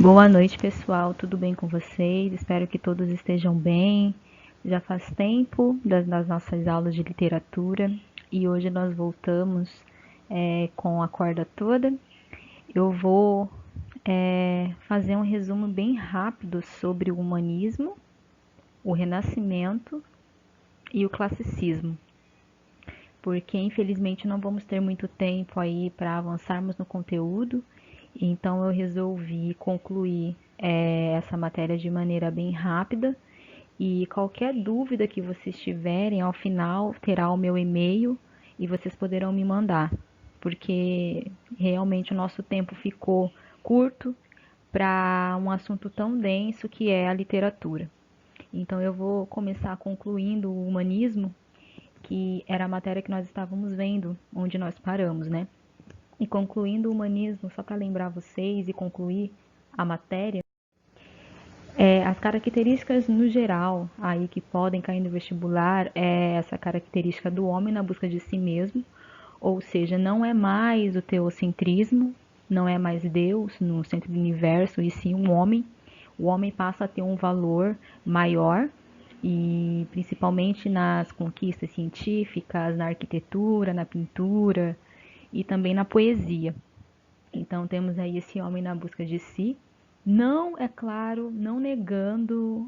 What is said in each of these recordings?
Boa noite, pessoal. Tudo bem com vocês? Espero que todos estejam bem. Já faz tempo das nossas aulas de literatura e hoje nós voltamos com a corda toda. Eu vou fazer um resumo bem rápido sobre o humanismo, o renascimento e o classicismo, porque infelizmente não vamos ter muito tempo aí para avançarmos no conteúdo. Então eu resolvi concluir essa matéria de maneira bem rápida e qualquer dúvida que vocês tiverem, ao final terá o meu e-mail e vocês poderão me mandar, porque realmente o nosso tempo ficou curto para um assunto tão denso que é a literatura. Então eu vou começar concluindo o humanismo, que era a matéria que nós estávamos vendo, onde nós paramos, né? E concluindo o humanismo, só para lembrar vocês e concluir a matéria, as características no geral aí que podem cair no vestibular é essa característica do homem na busca de si mesmo, ou seja, não é mais o teocentrismo, não é mais Deus no centro do universo, e sim um homem. O homem passa a ter um valor maior e principalmente nas conquistas científicas, na arquitetura, na pintura e também na poesia. Então temos aí esse homem na busca de si, não, é claro, não negando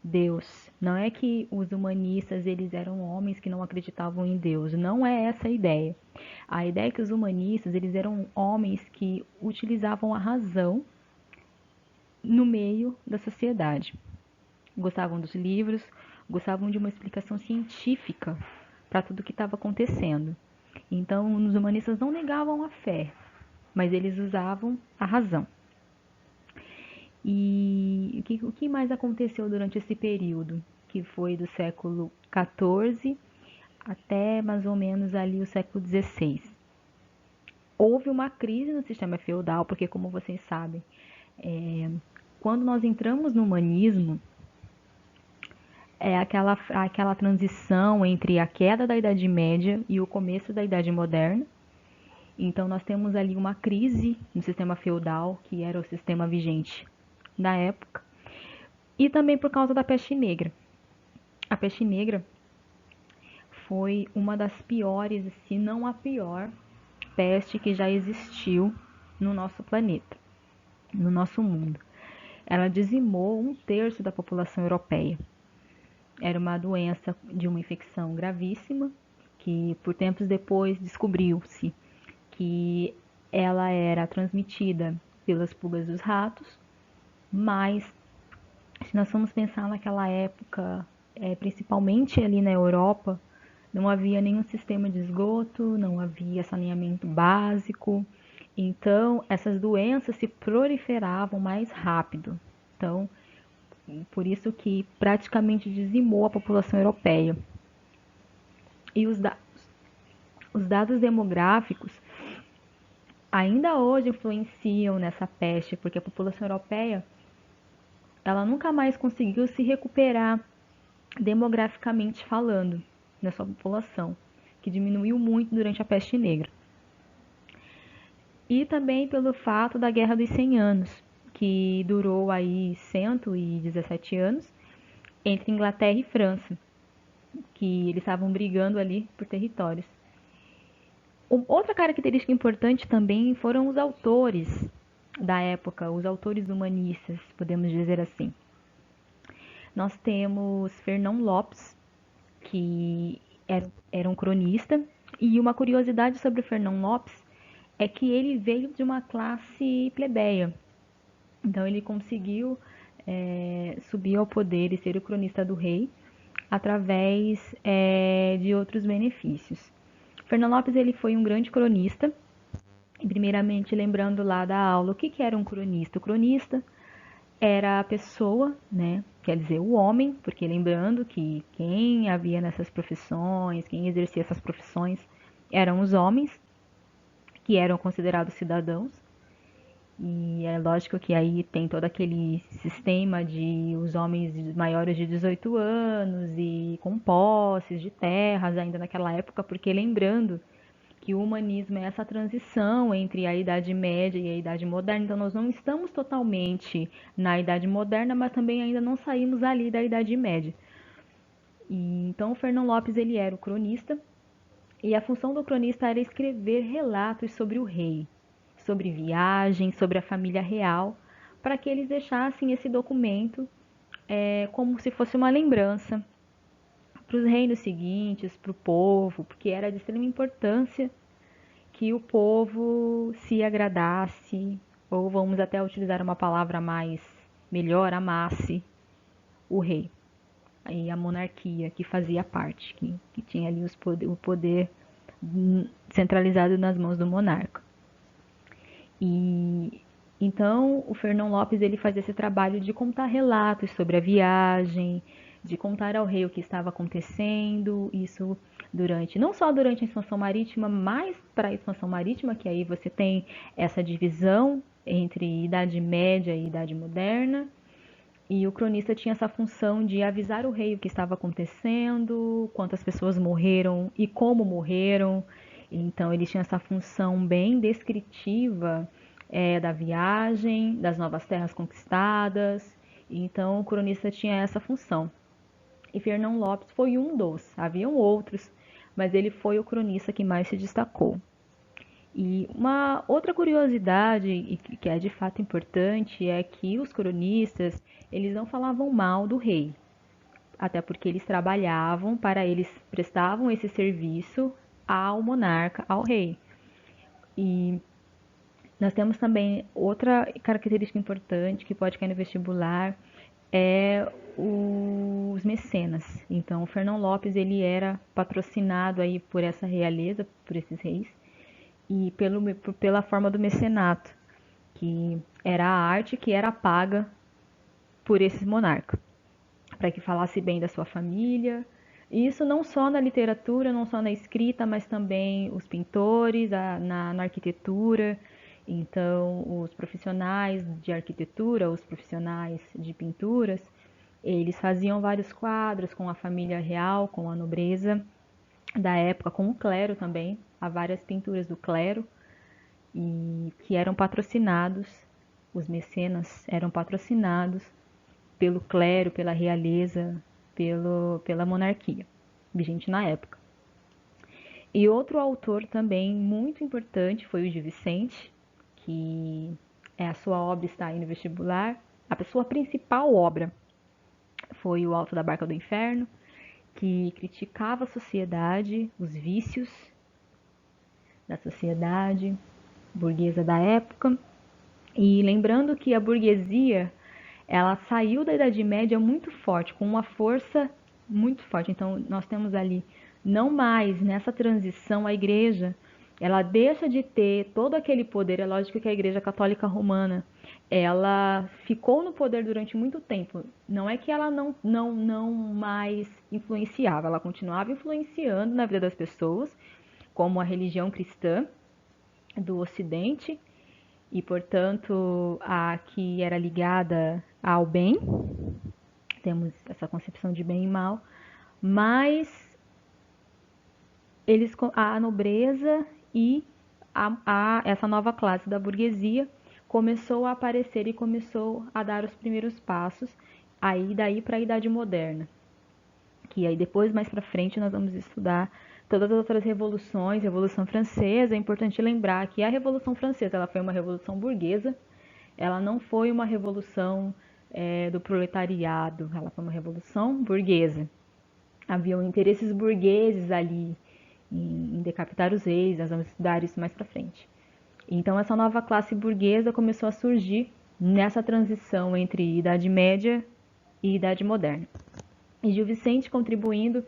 Deus. Não é que os humanistas eles eram homens que não acreditavam em Deus, não é essa a ideia. A ideia é que os humanistas eles eram homens que utilizavam a razão no meio da sociedade. Gostavam dos livros, gostavam de uma explicação científica para tudo o que estava acontecendo. Então, os humanistas não negavam a fé, mas eles usavam a razão. E o que mais aconteceu durante esse período, que foi do século XIV até mais ou menos ali o século XVI? Houve uma crise no sistema feudal, porque como vocês sabem, quando nós entramos no humanismo, é aquela transição entre a queda da Idade Média e o começo da Idade Moderna. Então nós temos ali uma crise no sistema feudal, que era o sistema vigente na época, e também por causa da peste negra. A peste negra foi uma das piores, se não a pior, peste que já existiu no nosso planeta, no nosso mundo. Ela dizimou um terço da população europeia. Era uma doença de uma infecção gravíssima, que por tempos depois descobriu-se que ela era transmitida pelas pulgas dos ratos, mas se nós formos pensar naquela época, principalmente ali na Europa, não havia nenhum sistema de esgoto, não havia saneamento básico, então essas doenças se proliferavam mais rápido. Então, por isso que praticamente dizimou a população europeia. E os dados demográficos ainda hoje influenciam nessa peste, porque a população europeia ela nunca mais conseguiu se recuperar demograficamente falando na sua população, que diminuiu muito durante a peste negra. E também pelo fato da Guerra dos 100 Anos, que durou aí 117 anos entre Inglaterra e França, que eles estavam brigando ali por territórios. Outra característica importante também foram os autores da época, os autores humanistas, podemos dizer assim. Nós temos Fernão Lopes, que era um cronista, e uma curiosidade sobre Fernão Lopes é que ele veio de uma classe plebeia. Então ele conseguiu subir ao poder e ser o cronista do rei através de outros benefícios. Fernão Lopes ele foi um grande cronista. E primeiramente, lembrando lá da aula, o que era um cronista? O cronista era a pessoa, né? Quer dizer, o homem, porque lembrando que quem havia nessas profissões, quem exercia essas profissões, eram os homens, que eram considerados cidadãos. E é lógico que aí tem todo aquele sistema de os homens maiores de 18 anos e com posses de terras ainda naquela época, porque lembrando que o humanismo é essa transição entre a Idade Média e a Idade Moderna. Então, nós não estamos totalmente na Idade Moderna, mas também ainda não saímos ali da Idade Média. E, então, o Fernão Lopes ele era o cronista, e a função do cronista era escrever relatos sobre o rei, sobre viagens, sobre a família real, para que eles deixassem esse documento como se fosse uma lembrança para os reinos seguintes, para o povo, porque era de extrema importância que o povo se agradasse, ou vamos até utilizar uma palavra mais melhor, amasse o rei e a monarquia que fazia parte, que tinha ali o poder centralizado nas mãos do monarca. E então o Fernão Lopes ele fazia esse trabalho de contar relatos sobre a viagem, de contar ao rei o que estava acontecendo, isso durante, não só durante a expansão marítima, mas para a expansão marítima, que aí você tem essa divisão entre Idade Média e Idade Moderna, e o cronista tinha essa função de avisar o rei o que estava acontecendo, quantas pessoas morreram e como morreram. Então ele tinha essa função bem descritiva da viagem, das novas terras conquistadas. Então o cronista tinha essa função. E Fernão Lopes foi um dos, haviam outros, mas ele foi o cronista que mais se destacou. E uma outra curiosidade, e que é de fato importante, é que os cronistas, eles não falavam mal do rei, até porque eles trabalhavam para eles prestavam esse serviço ao monarca, ao rei. E nós temos também outra característica importante que pode cair no vestibular, é os mecenas. Então, o Fernão Lopes ele era patrocinado aí por essa realeza, por esses reis, e pela forma do mecenato, que era a arte que era paga por esses monarcas, para que falasse bem da sua família. E isso não só na literatura, não só na escrita, mas também os pintores, na arquitetura. Então, os profissionais de arquitetura, os profissionais de pinturas, eles faziam vários quadros com a família real, com a nobreza da época, com o clero também. Há várias pinturas do clero e que eram patrocinados, os mecenas eram patrocinados pelo clero, pela realeza, pela monarquia vigente na época. E outro autor também muito importante foi o Gil Vicente, que a sua obra está aí no vestibular. A sua principal obra foi O Alto da Barca do Inferno, que criticava a sociedade, os vícios da sociedade burguesa da época. E lembrando que a burguesia, ela saiu da Idade Média muito forte, com uma força muito forte. Então, nós temos ali, não mais nessa transição, a igreja, ela deixa de ter todo aquele poder. É lógico que a Igreja Católica Romana, ela ficou no poder durante muito tempo. Não é que ela não mais influenciava, ela continuava influenciando na vida das pessoas, como a religião cristã do Ocidente, e, portanto, a que era ligada ao bem, temos essa concepção de bem e mal, mas a nobreza e essa nova classe da burguesia começou a aparecer e começou a dar os primeiros passos, aí daí para a Idade Moderna, que aí depois, mais para frente, nós vamos estudar todas as outras revoluções. Revolução Francesa, é importante lembrar que a Revolução Francesa ela foi uma revolução burguesa, ela não foi uma revolução do proletariado, ela foi uma revolução burguesa. Haviam interesses burgueses ali em decapitar os reis, nós vamos estudar isso mais para frente. Então essa nova classe burguesa começou a surgir nessa transição entre Idade Média e Idade Moderna. E Gil Vicente contribuindo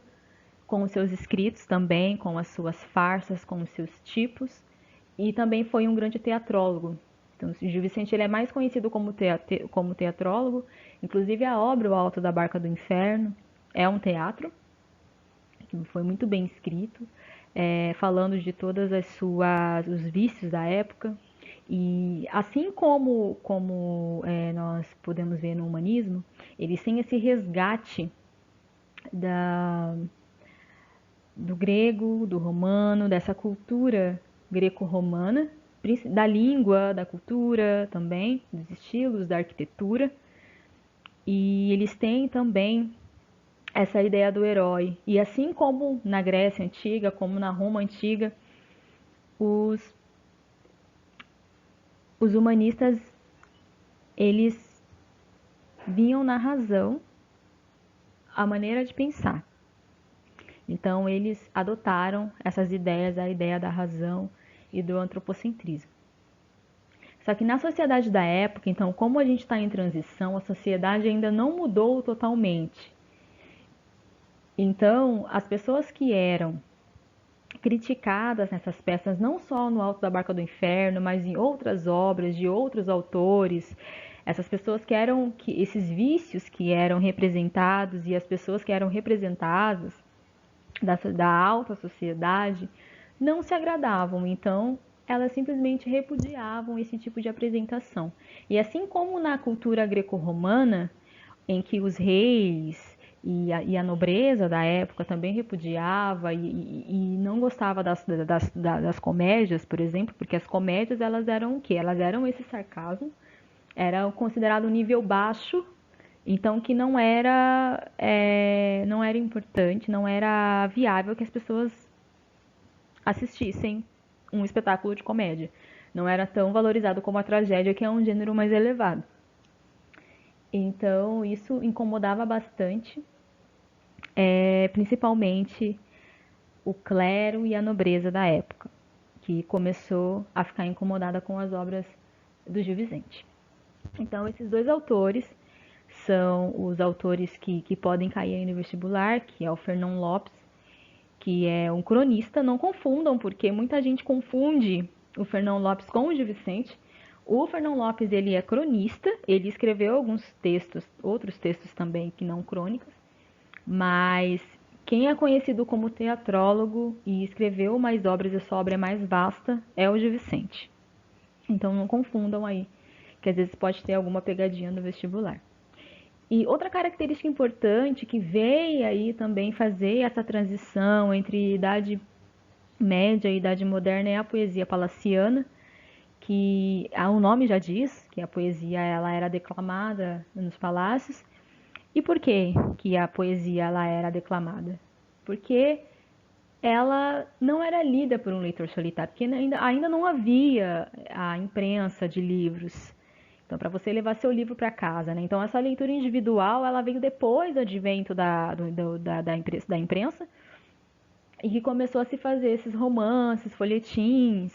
com os seus escritos também, com as suas farsas, com os seus tipos, e também foi um grande teatrólogo. Então, Gil Vicente ele é mais conhecido como teatrólogo, inclusive a obra O Alto da Barca do Inferno é um teatro, que foi muito bem escrito, falando de todas os vícios da época. E assim como nós podemos ver no humanismo, eles têm esse resgate do grego, do romano, dessa cultura greco-romana, da língua, da cultura também, dos estilos, da arquitetura. E eles têm também essa ideia do herói. E assim como na Grécia Antiga, como na Roma Antiga, os, os humanistas, eles viam na razão a maneira de pensar. Então eles adotaram essas ideias, a ideia da razão e do antropocentrismo. Só que na sociedade da época, então, como a gente está em transição, a sociedade ainda não mudou totalmente. Então, as pessoas que eram criticadas nessas peças, não só no Alto da Barca do Inferno, mas em outras obras de outros autores, essas pessoas esses vícios que eram representados e as pessoas que eram representadas da alta sociedade não se agradavam, então elas simplesmente repudiavam esse tipo de apresentação. E assim como na cultura greco-romana, em que os reis e a nobreza da época também repudiava e não gostava das comédias, por exemplo, porque as comédias elas eram o quê? Elas eram esse sarcasmo, era considerado um nível baixo, então que não era importante, não era viável que as pessoas assistissem um espetáculo de comédia. Não era tão valorizado como a tragédia, que é um gênero mais elevado. Então isso incomodava bastante, principalmente o clero e a nobreza da época, que começou a ficar incomodada com as obras do Gil Vicente. Então esses dois autores são os autores que podem cair aí no vestibular, que é o Fernão Lopes, que é um cronista. Não confundam, porque muita gente confunde o Fernão Lopes com o Gil Vicente. O Fernão Lopes, ele é cronista, ele escreveu alguns textos, outros textos também que não crônicas, mas quem é conhecido como teatrólogo e escreveu mais obras, e sua obra é mais vasta, é o Gil Vicente. Então não confundam aí, que às vezes pode ter alguma pegadinha no vestibular. E outra característica importante que veio aí também fazer essa transição entre Idade Média e Idade Moderna é a poesia palaciana, que o nome já diz que a poesia ela era declamada nos palácios. E por que que a poesia ela era declamada? Porque ela não era lida por um leitor solitário, porque ainda não havia a imprensa de livros. Então, para você levar seu livro para casa, né? Então, essa leitura individual, ela veio depois do advento da imprensa e que começou a se fazer esses romances, folhetins,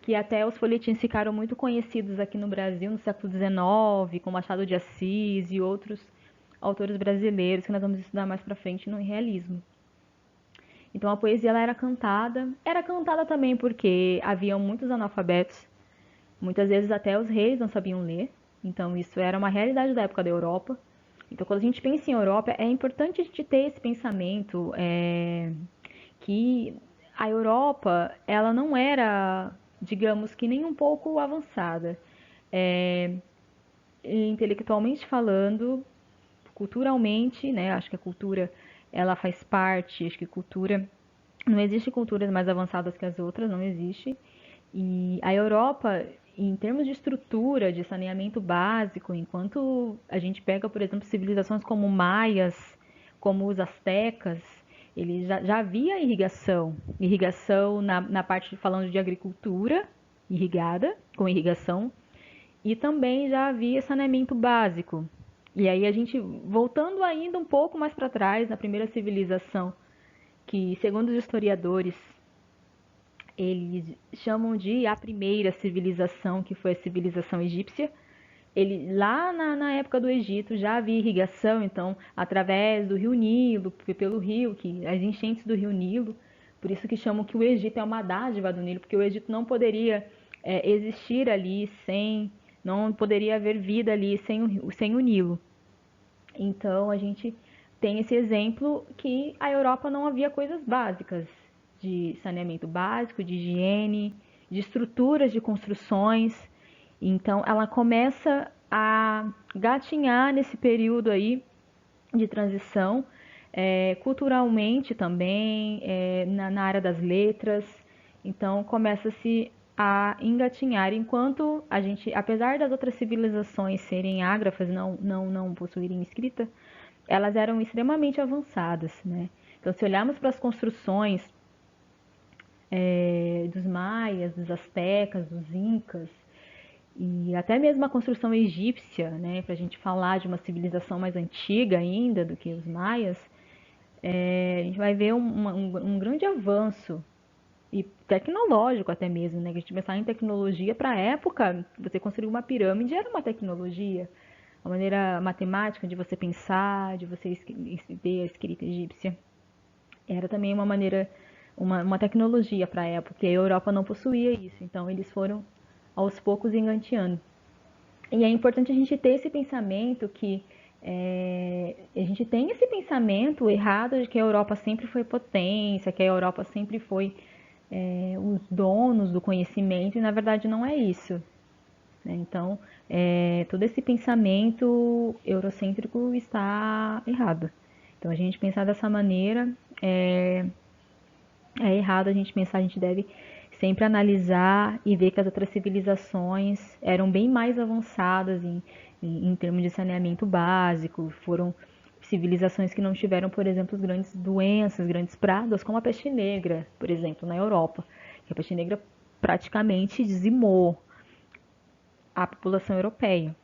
que até os folhetins ficaram muito conhecidos aqui no Brasil no século XIX, com Machado de Assis e outros autores brasileiros que nós vamos estudar mais para frente no realismo. Então a poesia ela era cantada também porque haviam muitos analfabetos, muitas vezes até os reis não sabiam ler, então isso era uma realidade da época da Europa. Então quando a gente pensa em Europa, é importante a gente ter esse pensamento que a Europa ela não era, digamos que nem um pouco avançada, é, intelectualmente falando, culturalmente, né? Acho que a cultura ela faz parte, acho que cultura não existe culturas mais avançadas que as outras, não existe. E a Europa, em termos de estrutura, de saneamento básico, enquanto a gente pega, por exemplo, civilizações como maias, como os astecas, ele já havia irrigação. Irrigação na parte falando de agricultura irrigada, com irrigação, e também já havia saneamento básico. E aí a gente, voltando ainda um pouco mais para trás, na primeira civilização, que segundo os historiadores, eles chamam de a primeira civilização, que foi a civilização egípcia. Lá na época do Egito já havia irrigação, então, através do rio Nilo, pelo rio, as enchentes do rio Nilo, por isso que chamam que o Egito é uma dádiva do Nilo, porque o Egito não poderia existir ali não poderia haver vida ali sem o Nilo. Então a gente tem esse exemplo que a Europa não havia coisas básicas de saneamento básico, de higiene, de estruturas de construções. Então ela começa a gatinhar nesse período aí de transição, culturalmente também, na área das letras. Então começa-se a engatinhar, enquanto a gente, apesar das outras civilizações serem ágrafas, não possuírem escrita, elas eram extremamente avançadas, né? Então, se olharmos para as construções dos maias, dos astecas, dos incas, e até mesmo a construção egípcia, né, para a gente falar de uma civilização mais antiga ainda do que os maias, a gente vai ver um grande avanço e tecnológico até mesmo, né? Que a gente pensar em tecnologia para a época, você construir uma pirâmide era uma tecnologia, a maneira matemática de você pensar, de você ver a escrita egípcia, era também uma maneira, uma tecnologia para a época, e a Europa não possuía isso, então eles foram aos poucos enganteando. E é importante a gente ter esse pensamento que a gente tem esse pensamento errado de que a Europa sempre foi potência, que a Europa sempre foi os donos do conhecimento, e na verdade não é isso. Né? Então, todo esse pensamento eurocêntrico está errado. Então, a gente pensar dessa maneira é errado. A gente pensar, a gente deve sempre analisar e ver que as outras civilizações eram bem mais avançadas em termos de saneamento básico, foram civilizações que não tiveram, por exemplo, grandes doenças, grandes pragas, como a peste negra, por exemplo, na Europa. A peste negra praticamente dizimou a população europeia.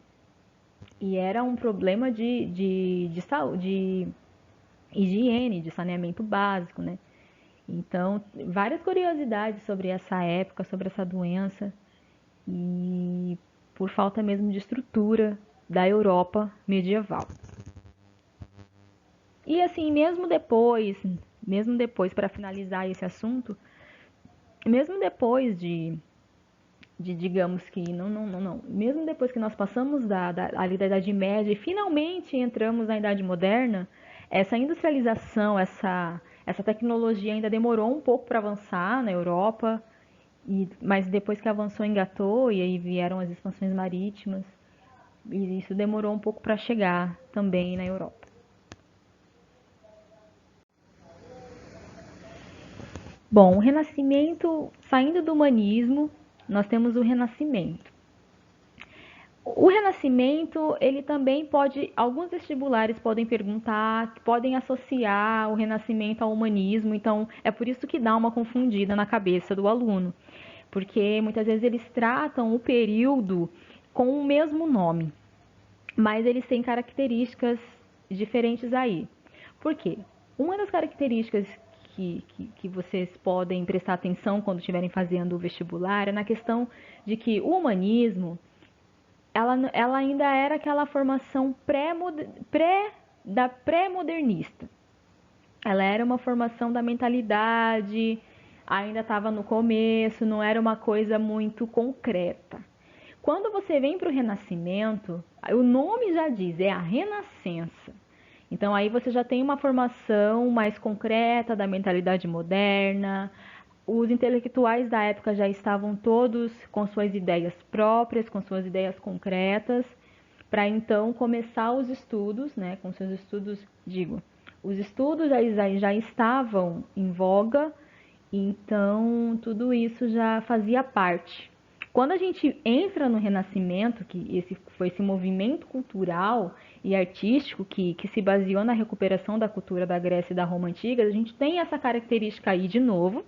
E era um problema de saúde, de higiene, de saneamento básico, né? Então, várias curiosidades sobre essa época, sobre essa doença, e por falta mesmo de estrutura da Europa medieval. E assim, mesmo depois para finalizar esse assunto, mesmo depois de digamos que não, mesmo depois que nós passamos ali da Idade Média e finalmente entramos na Idade Moderna, essa industrialização, essa tecnologia ainda demorou um pouco para avançar na Europa, mas depois que avançou engatou e aí vieram as expansões marítimas, e isso demorou um pouco para chegar também na Europa. Bom, o Renascimento, saindo do humanismo, nós temos o Renascimento. O Renascimento, ele também pode, alguns vestibulares podem perguntar, podem associar o Renascimento ao humanismo, então é por isso que dá uma confundida na cabeça do aluno, porque muitas vezes eles tratam o período com o mesmo nome, mas eles têm características diferentes aí. Por quê? Uma das características que vocês podem prestar atenção quando estiverem fazendo o vestibular é na questão de que o humanismo ela ainda era aquela formação pré-modernista. Ela era uma formação da mentalidade, ainda estava no começo, não era uma coisa muito concreta. Quando você vem para o Renascimento, o nome já diz, é a Renascença. Então aí você já tem uma formação mais concreta da mentalidade moderna. Os intelectuais da época já estavam todos com suas ideias próprias, com suas ideias concretas, para então começar os estudos, né, com seus estudos, digo, os estudos já estavam em voga, então tudo isso já fazia parte. Quando a gente entra no Renascimento, que esse foi esse movimento cultural e artístico que se baseou na recuperação da cultura da Grécia e da Roma antiga, a gente tem essa característica aí de novo.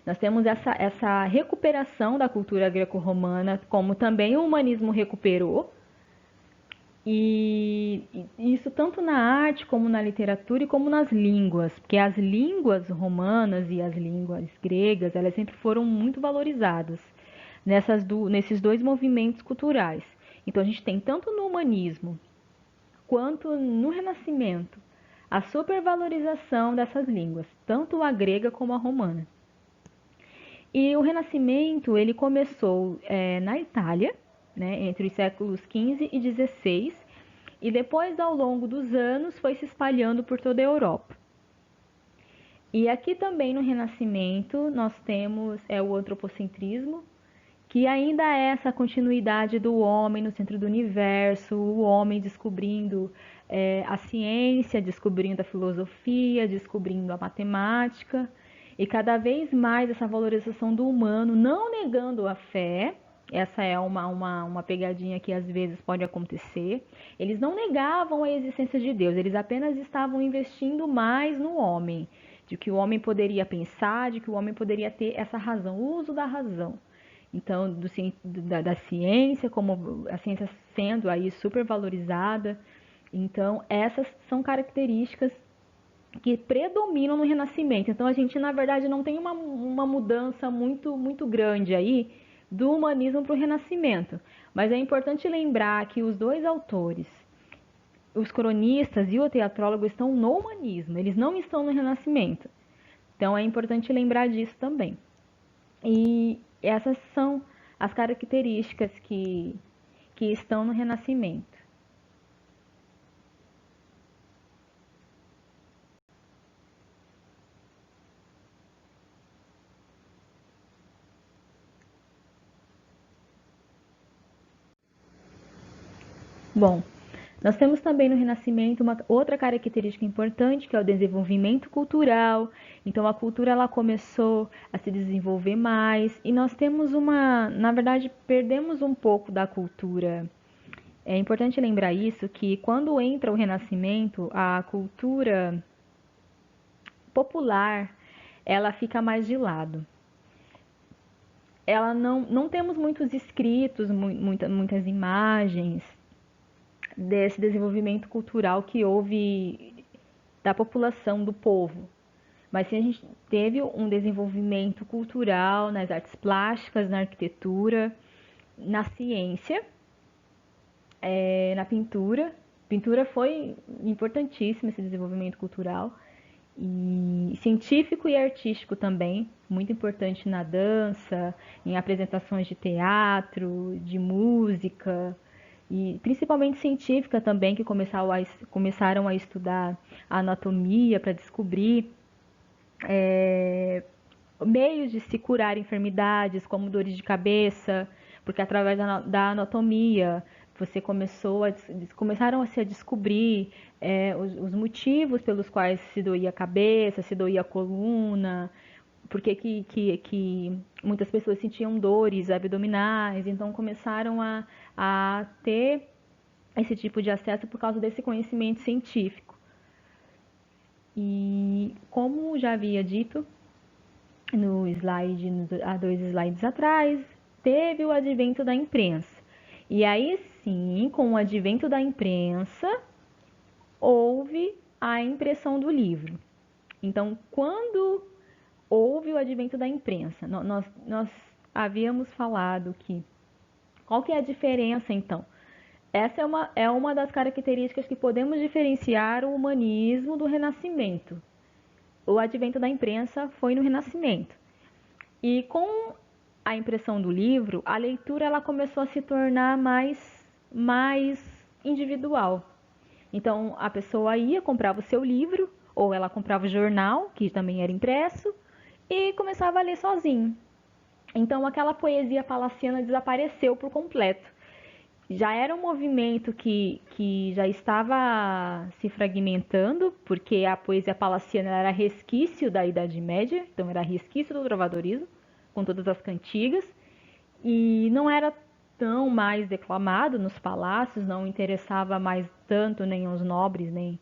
Nós temos essa recuperação da cultura greco-romana, como também o humanismo recuperou, e isso tanto na arte como na literatura e como nas línguas, porque as línguas romanas e as línguas gregas, elas sempre foram muito valorizadas nesses dois movimentos culturais. Então a gente tem tanto no humanismo quanto no Renascimento a supervalorização dessas línguas, tanto a grega como a romana. E o Renascimento ele começou na Itália, né, entre os séculos XV e XVI, e depois, ao longo dos anos, foi se espalhando por toda a Europa. E aqui também no Renascimento nós temos o antropocentrismo, que ainda é essa continuidade do homem no centro do universo, o homem descobrindo a ciência, descobrindo a filosofia, descobrindo a matemática, e cada vez mais essa valorização do humano, não negando a fé. Essa é uma pegadinha que às vezes pode acontecer. Eles não negavam a existência de Deus, eles apenas estavam investindo mais no homem, de que o homem poderia pensar, de que o homem poderia ter essa razão, o uso da razão. Então, da ciência, como a ciência sendo aí super valorizada. Então, essas são características que predominam no Renascimento. Então, a gente, na verdade, não tem uma mudança muito grande aí do humanismo para o Renascimento. Mas é importante lembrar que os dois autores, os cronistas e o teatrólogo, estão no humanismo, eles não estão no Renascimento. Então, é importante lembrar disso também. E essas são as características que estão no Renascimento. Bom, nós temos também no Renascimento uma outra característica importante, que é o desenvolvimento cultural. Então, a cultura ela começou a se desenvolver mais e nós temos na verdade, perdemos um pouco da cultura. É importante lembrar isso, que quando entra o Renascimento, a cultura popular, ela fica mais de lado. Ela não temos muitos escritos, muitas imagens desse desenvolvimento cultural que houve da população, do povo. Mas sim, a gente teve um desenvolvimento cultural nas artes plásticas, na arquitetura, na ciência, na pintura. Pintura foi importantíssimo esse desenvolvimento cultural. E científico e artístico também, muito importante na dança, em apresentações de teatro, de música, e principalmente científica também, que começaram a estudar a anatomia para descobrir meios de se curar enfermidades como dores de cabeça, porque através da anatomia você começaram a se descobrir os motivos pelos quais se doía a cabeça, se doía a coluna, porque que muitas pessoas sentiam dores abdominais, então começaram a ter esse tipo de acesso por causa desse conhecimento científico. E como já havia dito no slide, há 2 slides atrás, teve o advento da imprensa. E aí sim, com o advento da imprensa, houve a impressão do livro. Então, quando houve o advento da imprensa, nós havíamos falado que qual que é a diferença então? Essa é uma das características que podemos diferenciar o humanismo do Renascimento. O advento da imprensa foi no Renascimento. E com a impressão do livro, a leitura ela começou a se tornar mais individual. Então, a pessoa ia, comprava o seu livro, ou ela comprava o jornal, que também era impresso, e começava a ler sozinho. Então, aquela poesia palaciana desapareceu por completo. Já era um movimento que já estava se fragmentando, porque a poesia palaciana era resquício da Idade Média, então era resquício do trovadorismo, com todas as cantigas, e não era tão mais declamado nos palácios, não interessava mais tanto nem aos nobres, nem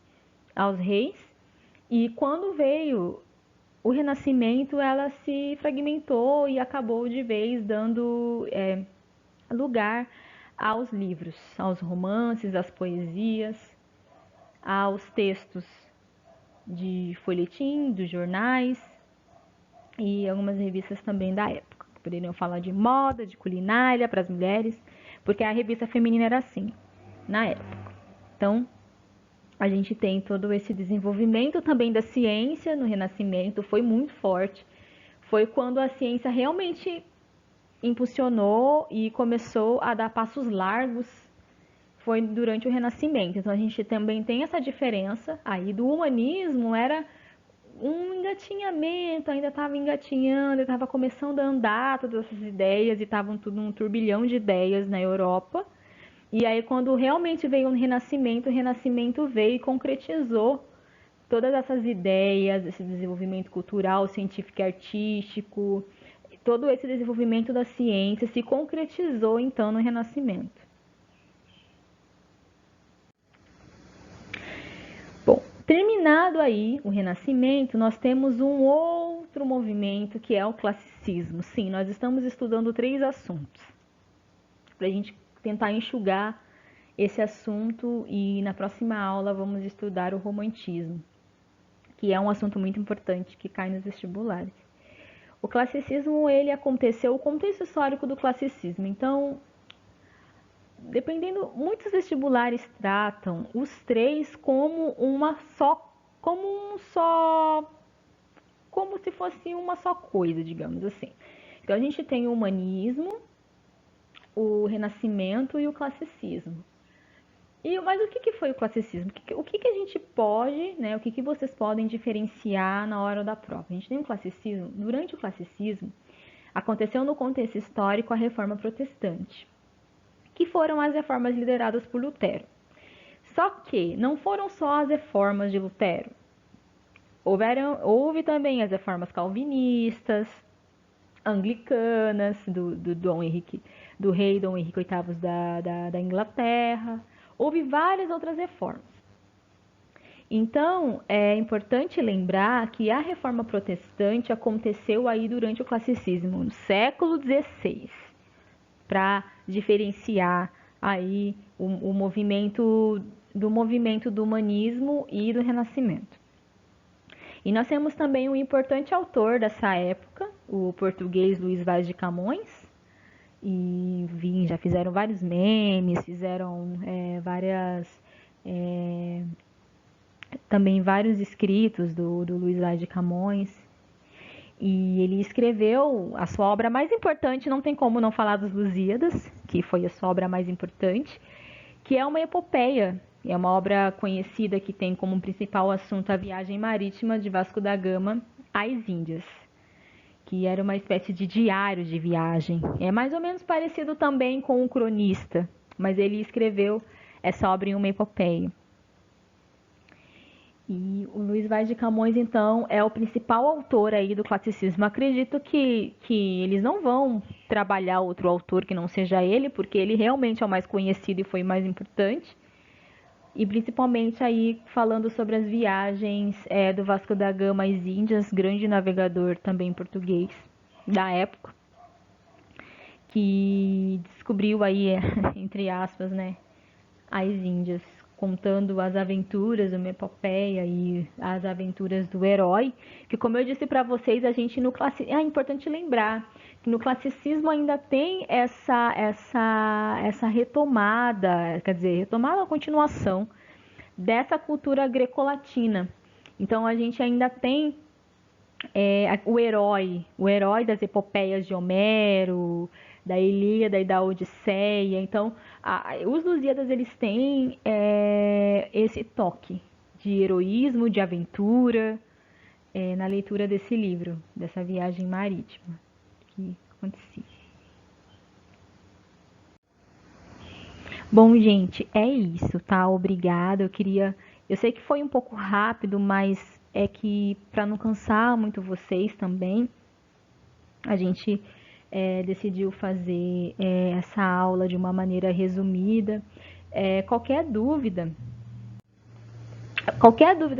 aos reis. E quando veio o Renascimento, ela se fragmentou e acabou de vez dando lugar aos livros, aos romances, às poesias, aos textos de folhetim, dos jornais e algumas revistas também da época, que poderiam falar de moda, de culinária para as mulheres, porque a revista feminina era assim, na época. Então, a gente tem todo esse desenvolvimento também da ciência no Renascimento, foi muito forte. Foi quando a ciência realmente impulsionou e começou a dar passos largos, foi durante o Renascimento. Então a gente também tem essa diferença aí do humanismo, era um engatinhamento, ainda estava engatinhando, estava começando a andar todas essas ideias e estavam tudo um turbilhão de ideias na Europa. E aí, quando realmente veio o Renascimento veio e concretizou todas essas ideias, esse desenvolvimento cultural, científico e artístico, todo esse desenvolvimento da ciência se concretizou então no Renascimento. Bom, terminado aí o Renascimento, nós temos um outro movimento que é o classicismo. Sim, nós estamos estudando 3 assuntos para a gente tentar enxugar esse assunto e na próxima aula vamos estudar o romantismo, que é um assunto muito importante que cai nos vestibulares. O classicismo, ele aconteceu, o contexto histórico do classicismo. Então, dependendo, muitos vestibulares tratam os 3 como uma só, como se fosse uma só coisa, digamos assim. Então, a gente tem o humanismo, o renascimento e o classicismo. Mas o que foi o classicismo? O que a gente pode, né, o que vocês podem diferenciar na hora da prova? A gente tem o classicismo, durante o classicismo, aconteceu no contexto histórico a reforma protestante, que foram as reformas lideradas por Lutero. Só que não foram só as reformas de Lutero. Houve também as reformas calvinistas, anglicanas, do rei Dom Henrique VIII da Inglaterra. Houve várias outras reformas. Então, é importante lembrar que a reforma protestante aconteceu aí durante o classicismo, no século XVI, para diferenciar aí o movimento do humanismo e do renascimento. E nós temos também um importante autor dessa época, o português Luís Vaz de Camões, e já fizeram vários memes, fizeram também vários escritos do Luís Vaz de Camões. E ele escreveu a sua obra mais importante, não tem como não falar dos Lusíadas, que foi a sua obra mais importante, que é uma epopeia. É uma obra conhecida que tem como principal assunto a viagem marítima de Vasco da Gama às Índias, que era uma espécie de diário de viagem. É mais ou menos parecido também com o cronista, mas ele escreveu essa obra em uma epopeia. E o Luís Vaz de Camões, então, é o principal autor aí do classicismo. Acredito que eles não vão trabalhar outro autor que não seja ele, porque ele realmente é o mais conhecido e foi o mais importante. E principalmente aí falando sobre as viagens do Vasco da Gama às Índias, grande navegador também português da época, que descobriu aí, entre aspas, né, as Índias, contando as aventuras, uma epopeia e as aventuras do herói, que como eu disse para vocês, a gente no classicismo, é importante lembrar que no classicismo ainda tem essa retomada, quer dizer, retomada a continuação dessa cultura greco-latina. Então a gente ainda tem o herói das epopeias de Homero, da Ilíada e da Odisseia. Então, os Lusíadas eles têm esse toque de heroísmo, de aventura, na leitura desse livro, dessa viagem marítima que acontecia. Bom, gente, é isso, tá? Obrigada. Eu sei que foi um pouco rápido, mas é que para não cansar muito vocês também, a gente decidiu fazer essa aula de uma maneira resumida. Qualquer dúvida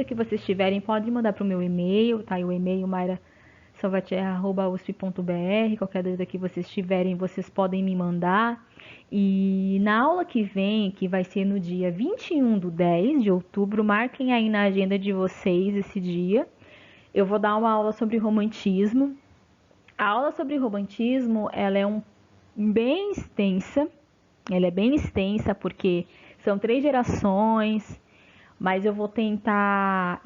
que vocês tiverem, podem mandar para o meu e-mail, tá? O e-mail mairasalvatierra@usp.br. Qualquer dúvida que vocês tiverem, vocês podem me mandar. E na aula que vem, que vai ser no dia 21/10 de outubro, marquem aí na agenda de vocês esse dia. Eu vou dar uma aula sobre romantismo. A aula sobre romantismo, ela é bem extensa. Ela é bem extensa porque são 3 gerações, mas eu vou tentar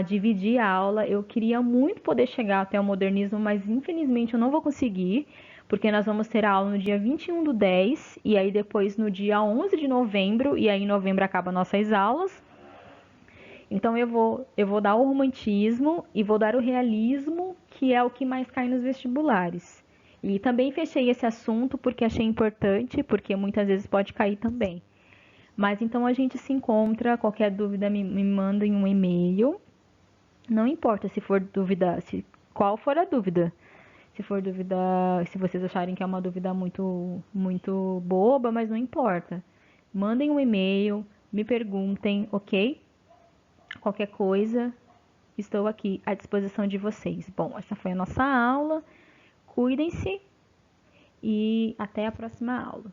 dividir a aula. Eu queria muito poder chegar até o modernismo, mas infelizmente eu não vou conseguir, porque nós vamos ter a aula no dia 21/10 e aí depois no dia 11 de novembro, e aí em novembro acabam nossas aulas. Então eu vou dar o romantismo e vou dar o realismo, que é o que mais cai nos vestibulares. E também fechei esse assunto porque achei importante, porque muitas vezes pode cair também. Mas então a gente se encontra, qualquer dúvida me manda em um e-mail. Não importa se for dúvida, qual for a dúvida. Se for dúvida, se vocês acharem que é uma dúvida muito boba, mas não importa. Mandem um e-mail, me perguntem, ok? Qualquer coisa, estou aqui à disposição de vocês. Bom, essa foi a nossa aula. Cuidem-se e até a próxima aula.